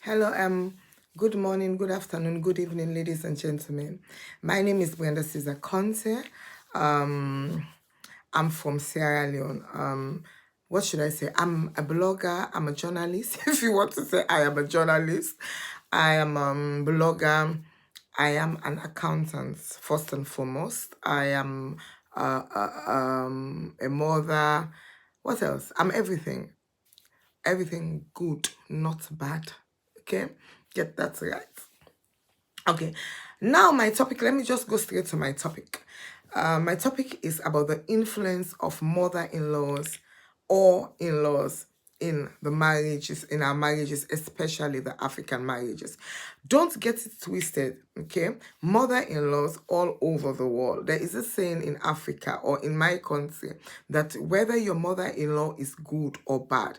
Hello, good morning, good afternoon, good evening, ladies and gentlemen. My name is Brenda Caesar Conte. Um, I'm from Sierra Leone. What should I say? I'm a blogger, I'm a journalist. If you want to say I am a journalist, I am a blogger, I am an accountant, first and foremost. I am a mother. What else? I'm everything. Everything good, not bad. Okay, get that right. Okay, now my topic, let me just go straight to my topic. My topic is about the influence of mother-in-laws or in-laws in the marriages, in our marriages, especially the African marriages. Don't get it twisted, okay? Mother-in-laws all over the world. There is a saying in Africa or in my country that whether your mother-in-law is good or bad,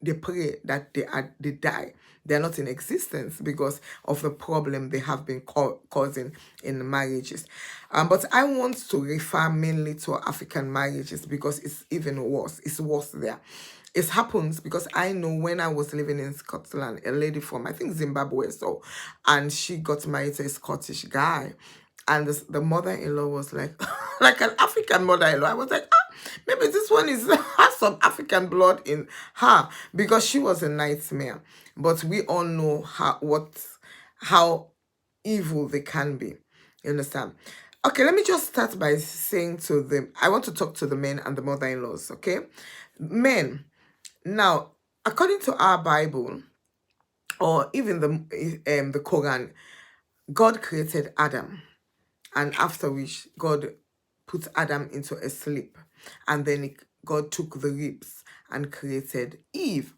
they pray that they die. They're not in existence because of the problem they have been causing in marriages. But I want to refer mainly to African marriages because it's even worse. It's worse there. It happens because I know when I was living in Scotland, a lady from, I think, Zimbabwe, and she got married to a Scottish guy. And the mother-in-law was like, like an African mother-in-law. I was like, maybe this one has some African blood in her because she was a nightmare. But we all know how evil they can be. You understand? Okay, let me just start by saying to them, I want to talk to the men and the mother-in-laws, okay? Men, now, according to our Bible, or even the Quran, God created Adam, and after which God put Adam into a sleep, and then God took the ribs and created Eve.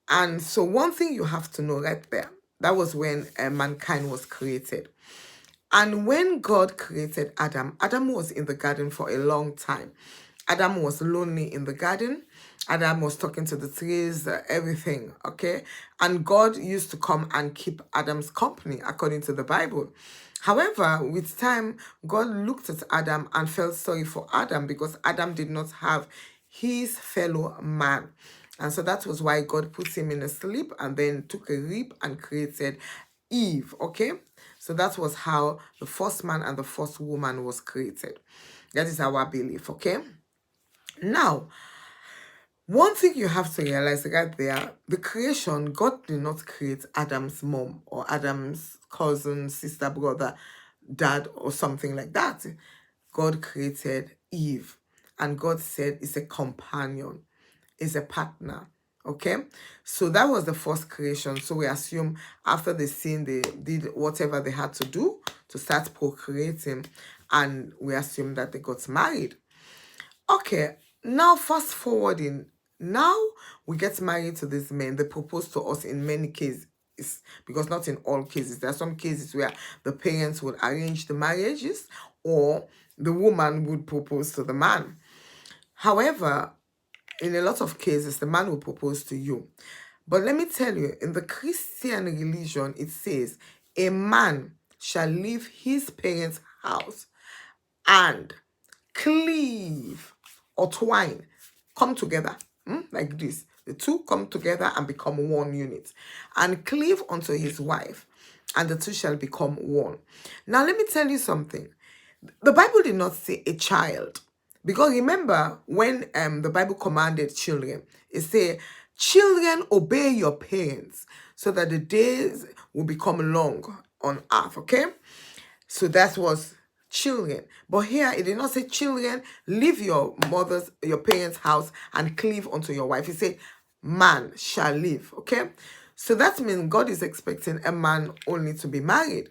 And so one thing you have to know right there, that was when mankind was created. And when God created Adam, Adam was in the garden for a long time. Adam was lonely in the garden. Adam was talking to the trees, everything, okay? And God used to come and keep Adam's company, according to the Bible. However, with time, God looked at Adam and felt sorry for Adam because Adam did not have his fellow man. And so that was why God put him in a sleep and then took a rib and created Eve, okay? So that was how the first man and the first woman was created. That is our belief, okay? Now, one thing you have to realize right there, the creation, God did not create Adam's mom or Adam's cousin, sister, brother, dad, or something like that. God created Eve, and God said it's a companion, is a partner. Okay, so that was the first creation. So we assume after the sin, they did whatever they had to do to start procreating, and we assume that they got married. Okay, now fast forwarding. Now we get married to these men. They propose to us in many cases, because not in all cases. There are some cases where the parents would arrange the marriages or the woman would propose to the man. However, in a lot of cases, the man will propose to you. But let me tell you, in the Christian religion, it says, a man shall leave his parents' house and cleave or twine, come together, like this. The two come together and become one unit, and cleave unto his wife, and the two shall become one. Now, let me tell you something. The Bible did not say a child. Because remember, when the Bible commanded children, it said, children, obey your parents so that the days will become long on earth, okay? So that was children. But here, it did not say children, leave your parents' house and cleave unto your wife. It said, man shall live, okay? So that means God is expecting a man only to be married.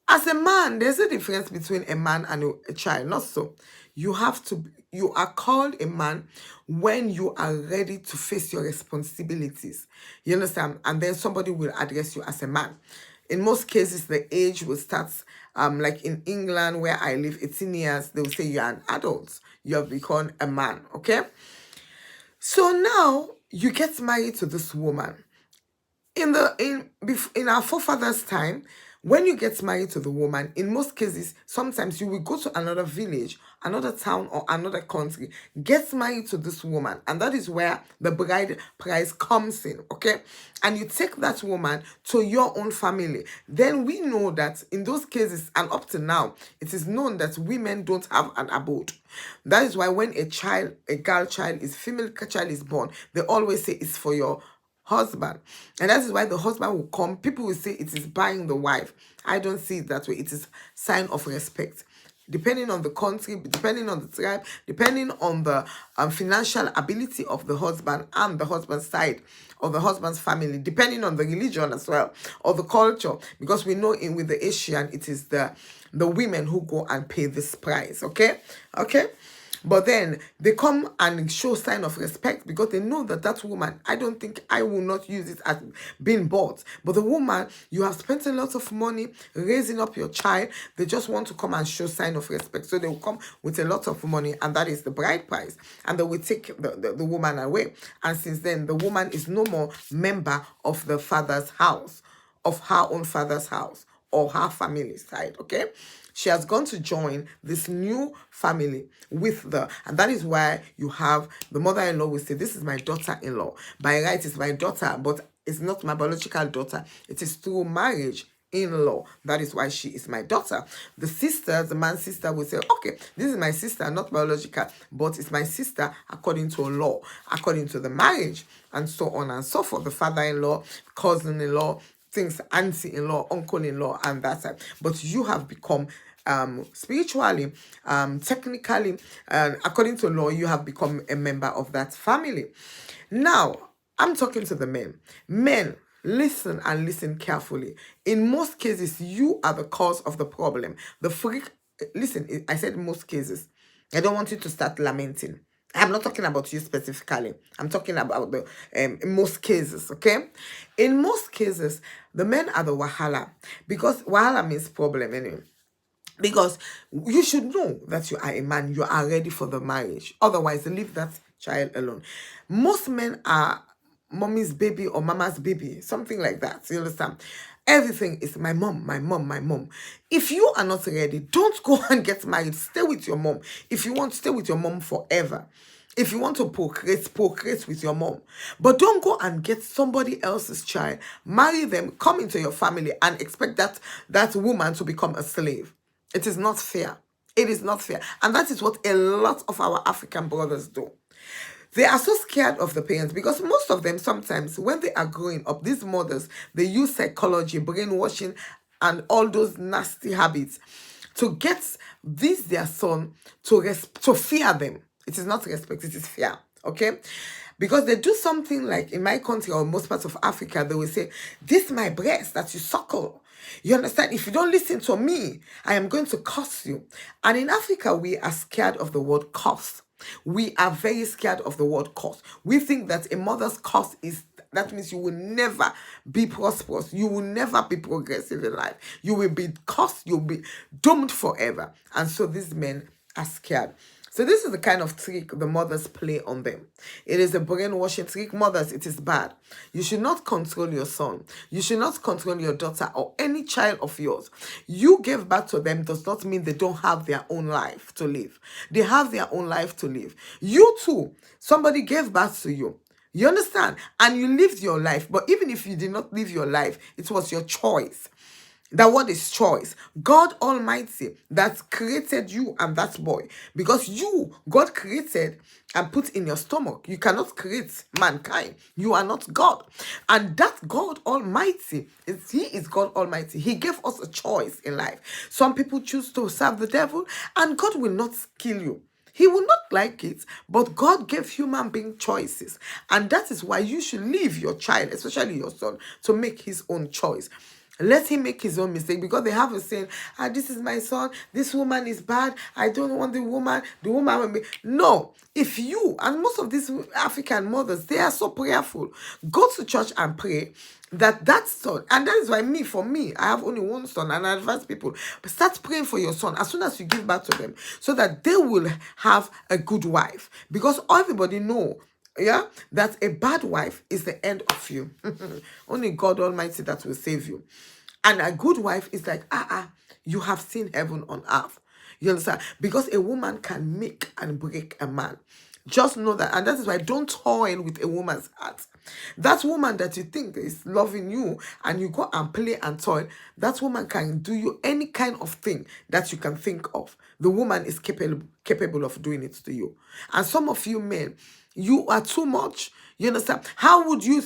As a man, there's a difference between a man and a child. Not so. You are called a man when you are ready to face your responsibilities. You understand? And then somebody will address you as a man. In most cases, the age will start, like in England where I live, 18 years, they will say you're an adult. You have become a man, okay? So now you get married to this woman. In our forefathers' time, When you get married to the woman, in most cases, sometimes you will go to another village, another town, or another country, get married to this woman, and that is where the bride price comes in, okay? And you take that woman to your own family. Then we know that in those cases, and up to now, it is known that women don't have an abode. That is why when a girl child female child is born, they always say it's for your husband. And that is why the husband will come. People will say it is buying the wife. I don't see it that way. It is sign of respect. Depending on the country, depending on the tribe, depending on the financial ability of the husband and the husband's side or the husband's family, depending on the religion as well or the culture, because we know in with the Asian, it is the women who go and pay this price. Okay. But then they come and show sign of respect because they know that that woman, I don't think I will not use it as being bought. But the woman, you have spent a lot of money raising up your child. They just want to come and show sign of respect. So they will come with a lot of money, and that is the bride price. And they will take the woman away. And since then, the woman is no more member of the father's house, of her own father's house or her family side, okay? She has gone to join this new family and that is why you have the mother-in-law will say, this is my daughter-in-law. By right, it's my daughter, but it's not my biological daughter. It is through marriage in-law. That is why she is my daughter. The man's sister will say, okay, this is my sister, not biological, but it's my sister according to a law, according to the marriage, and so on and so forth. The father-in-law, cousin-in-law, things, auntie-in-law, uncle-in-law, and that side. But you have become spiritually, technically, according to law, you have become a member of that family. Now, I'm talking to the men. Men, listen and listen carefully. In most cases, you are the cause of the problem. Listen, I said most cases. I don't want you to start lamenting. I'm not talking about you specifically. I'm talking about the in most cases, okay? In most cases, the men are the wahala, because wahala means problem anyway. Because you should know that you are a man, you are ready for the marriage. Otherwise, leave that child alone. Most men are mommy's baby or mama's baby, something like that. You understand? Everything is my mom, my mom, my mom. If you are not ready, don't go and get married. Stay with your mom. If you want, stay with your mom forever. If you want to procreate with your mom. But don't go and get somebody else's child, marry them, come into your family, and expect that woman to become a slave. It is not fair. It is not fair. And that is what a lot of our African brothers do. They are so scared of the parents because most of them sometimes, when they are growing up, these mothers, they use psychology, brainwashing, and all those nasty habits to get their son to fear them. It is not respect, it is fear, okay? Because they do something like in my country or most parts of Africa, they will say, this is my breast that you suckle. You understand? If you don't listen to me, I am going to curse you. And in Africa, we are scared of the word curse. We are very scared of the word curse. We think that a mother's curse that means you will never be prosperous. You will never be progressive in life. You will be cursed. You'll be doomed forever. And so these men are scared. So this is the kind of trick the mothers play on them. It is a brainwashing trick. Mothers, it is bad. You should not control your son. You should not control your daughter or any child of yours. You gave birth to them does not mean they don't have their own life to live. They have their own life to live. You too, somebody gave birth to you. You understand? And you lived your life. But even if you did not live your life, it was your choice. That word is choice. God Almighty that created you and that boy. Because God created and put in your stomach. You cannot create mankind. You are not God. And that God Almighty, He is God Almighty. He gave us a choice in life. Some people choose to serve the devil, and God will not kill you. He will not like it, but God gave human being choices. And that is why you should leave your child, especially your son, to make his own choice. Let him make his own mistake, because they have a saying, this is my son, this woman is bad, I don't want the woman will be. No, if you, and most of these African mothers, they are so prayerful. Go to church and pray that son, and that is why for me, I have only one son, and I advise people, start praying for your son as soon as you give birth to them, so that they will have a good wife, because everybody know that a bad wife is the end of you. Only God Almighty that will save you. And a good wife is like, you have seen heaven on earth. You understand? Because a woman can make and break a man. Just know that. And that is why don't toil with a woman's heart. That woman that you think is loving you and you go and play and toil, that woman can do you any kind of thing that you can think of. The woman is capable of doing it to you. And some of you men, you are too much. You understand? How would you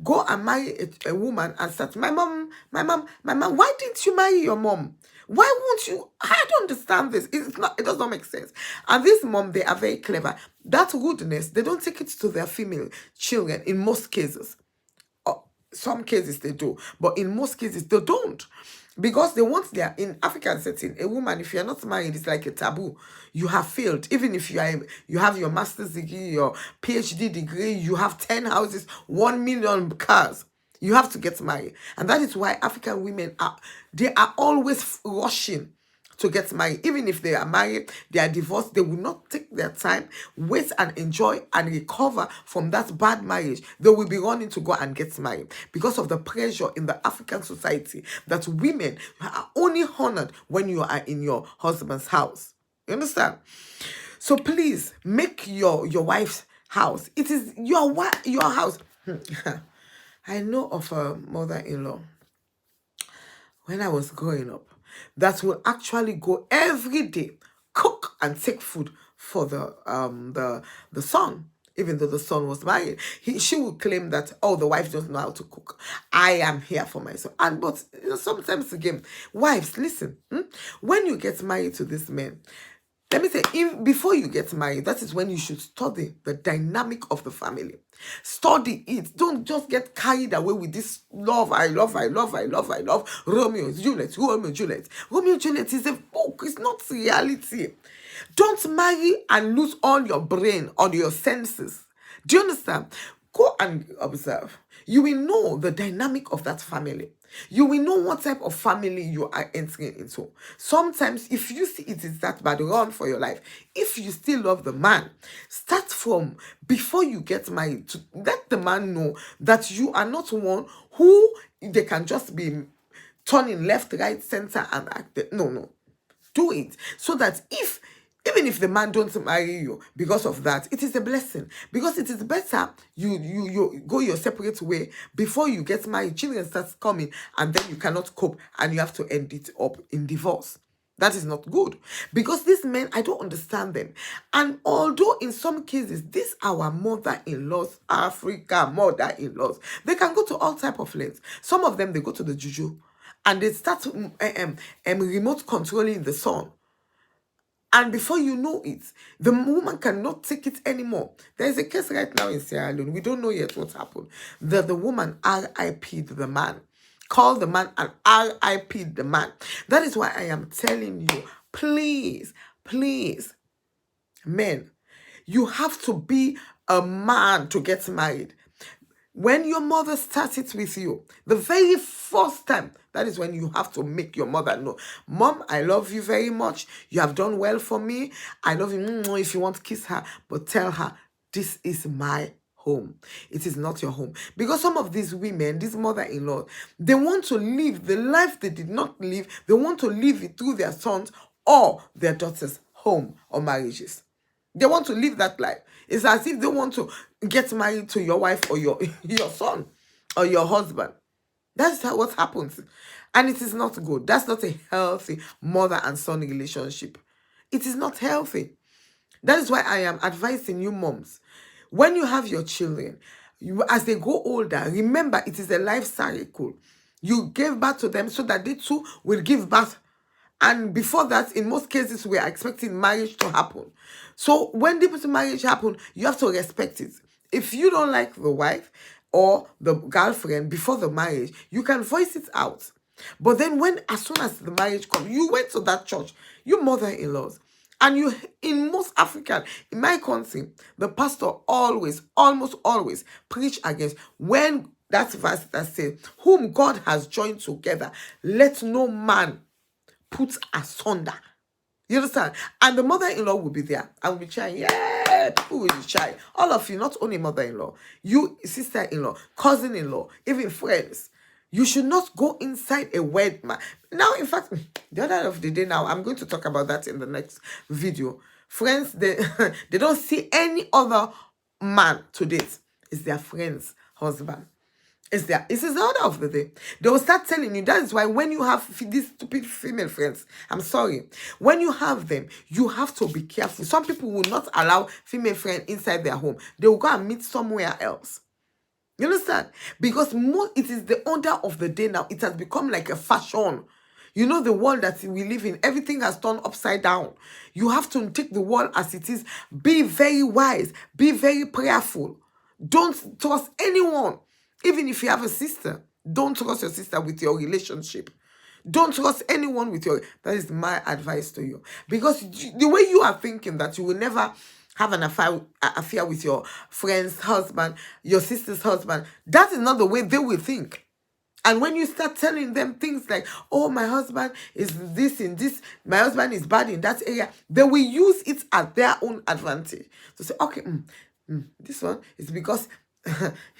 go and marry a woman and start, my mom, why didn't you marry your mom? Why won't you? I don't understand this. It does not make sense. And this mom, they are very clever. That rudeness, they don't take it to their female children in most cases. Some cases they do, but in most cases they don't. Because they want their, in African setting, a woman, if you're not married, it's like a taboo. You have failed. Even if you have your master's degree, your PhD degree, you have 10 houses, 1 million cars. You have to get married. And that is why African women they are always rushing to get married. Even if they are married, they are divorced, they will not take their time, wait and enjoy and recover from that bad marriage. They will be running to go and get married because of the pressure in the African society that women are only honored when you are in your husband's house. You understand? So please make your wife's house. It is your house. I know of a mother-in-law when I was growing up that will actually go every day, cook and take food for the son, even though the son was married. She would claim that, oh, the wife doesn't know how to cook. I am here for myself. But sometimes again, wives, listen, when you get married to this man, let me say, before you get married, that is when you should study the dynamic of the family. Study it. Don't just get carried away with this love. I love. Romeo, Juliet. Romeo, Juliet is a book. It's not reality. Don't marry and lose all your brain or your senses. Do you understand? Go and observe. You will know the dynamic of that family. You will know what type of family you are entering into. Sometimes, if you see it is that bad, run for your life. If you still love the man, start from before you get married to let the man know that you are not one who they can just be turning left, right, center, and act. No. Do it so that even if the man don't marry you because of that, it is a blessing. Because it is better you go your separate way before you get married. Children starts coming and then you cannot cope and you have to end it up in divorce. That is not good. Because these men, I don't understand them. And although in some cases, these our mother-in-laws, Africa mother-in-laws, they can go to all type of lengths. Some of them, they go to the juju and they start remote controlling the son. And before you know it, the woman cannot take it anymore. There is a case right now in Sierra Leone. We don't know yet what happened. That the woman RIP'd the man. Called the man and RIP'd the man. That is why I am telling you, please, men, you have to be a man to get married. When your mother starts it with you, the very first time, that is when you have to make your mother know, Mom, I love you very much. You have done well for me. I love you. If you want to kiss her, but tell her, this is my home. It is not your home. Because some of these women, these mother-in-law, they want to live the life they did not live. They want to live it through their sons or their daughters' home or marriages. They want to live that life. It's as if they want to get married to your wife or your son or your husband. That's what happens. And it is not good. That's not a healthy mother and son relationship. It is not healthy. That is why I am advising you moms. When you have your children, as they go older, remember it is a life cycle. You gave birth to them so that they too will give birth. And before that, in most cases, we are expecting marriage to happen. So when the marriage happens, you have to respect it. If you don't like the wife or the girlfriend before the marriage, you can voice it out. But then as soon as the marriage comes, you went to that church, you mother-in-laws, and you, in most African, in my country, the pastor almost always preach against when that verse that says, whom God has joined together, let no man put asunder. You understand? And the mother-in-law will be there and will be chatting. Yeah, people will be chatting. All of you, not only mother-in-law, you, sister-in-law, cousin-in-law, even friends. You should not go inside a wed man. Now, in fact, the other of the day now, I'm going to talk about that in the next video. Friends, they, they don't see any other man to date. It's their friend's husband. It's the order of the day. They will start telling you. That is why when you have these stupid female friends, I'm sorry, when you have them, you have to be careful. Some people will not allow female friend inside their home. They will go and meet somewhere else. You understand? Because it is the order of the day now. It has become like a fashion. You know, the world that we live in, everything has turned upside down. You have to take the world as it is. Be very wise. Be very prayerful. Don't trust anyone. Even if you have a sister, don't trust your sister with your relationship. Don't trust anyone with your... That is my advice to you. Because the way you are thinking that you will never have an affair with your friend's husband, your sister's husband, that is not the way they will think. And when you start telling them things like, oh, my husband is this in this, my husband is bad in that area, they will use it at their own advantage. To say, okay, this one is because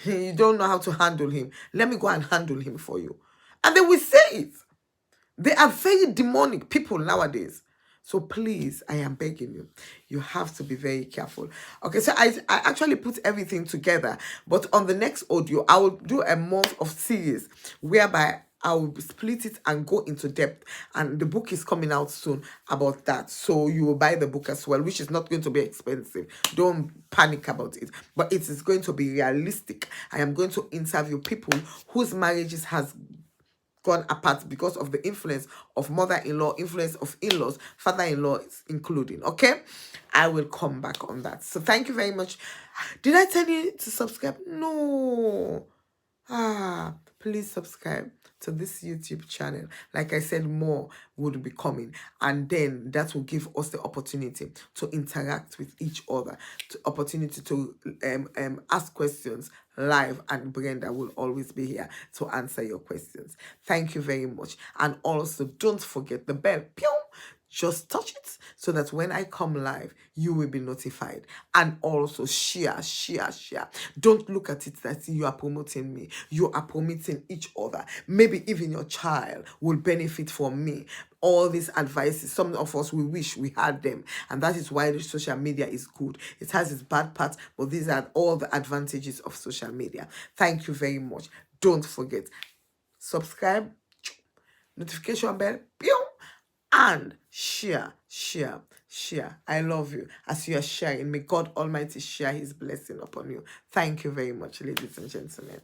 you don't know how to handle him. Let me go and handle him for you. And they will say it. They are very demonic people nowadays. So please, I am begging you, you have to be very careful. Okay, so I actually put everything together, but on the next audio, I will do a month of series whereby I will split it and go into depth. And the book is coming out soon about that. So you will buy the book as well, which is not going to be expensive. Don't panic about it. But it is going to be realistic. I am going to interview people whose marriages has gone apart because of the influence of mother-in-law, influence of in-laws, father-in-law including. Okay, I will come back on that. So thank you very much. Did I tell you to subscribe? No. Please subscribe to this YouTube channel. Like I said, more would be coming, and then that will give us the opportunity to interact with each other, the opportunity to ask questions live, and Brenda will always be here to answer your questions. Thank you very much. And also, don't forget the bell. Pew! Just touch it so that when I come live, you will be notified. And also share. Don't look at it that you are promoting me. You are promoting each other. Maybe even your child will benefit from me. All these advices, some of us, we wish we had them. And that is why the social media is good. It has its bad parts, but these are all the advantages of social media. Thank you very much. Don't forget, subscribe, notification bell, pew, and share. I love you as you are sharing. May God Almighty share his blessing upon you. Thank you very much, ladies and gentlemen.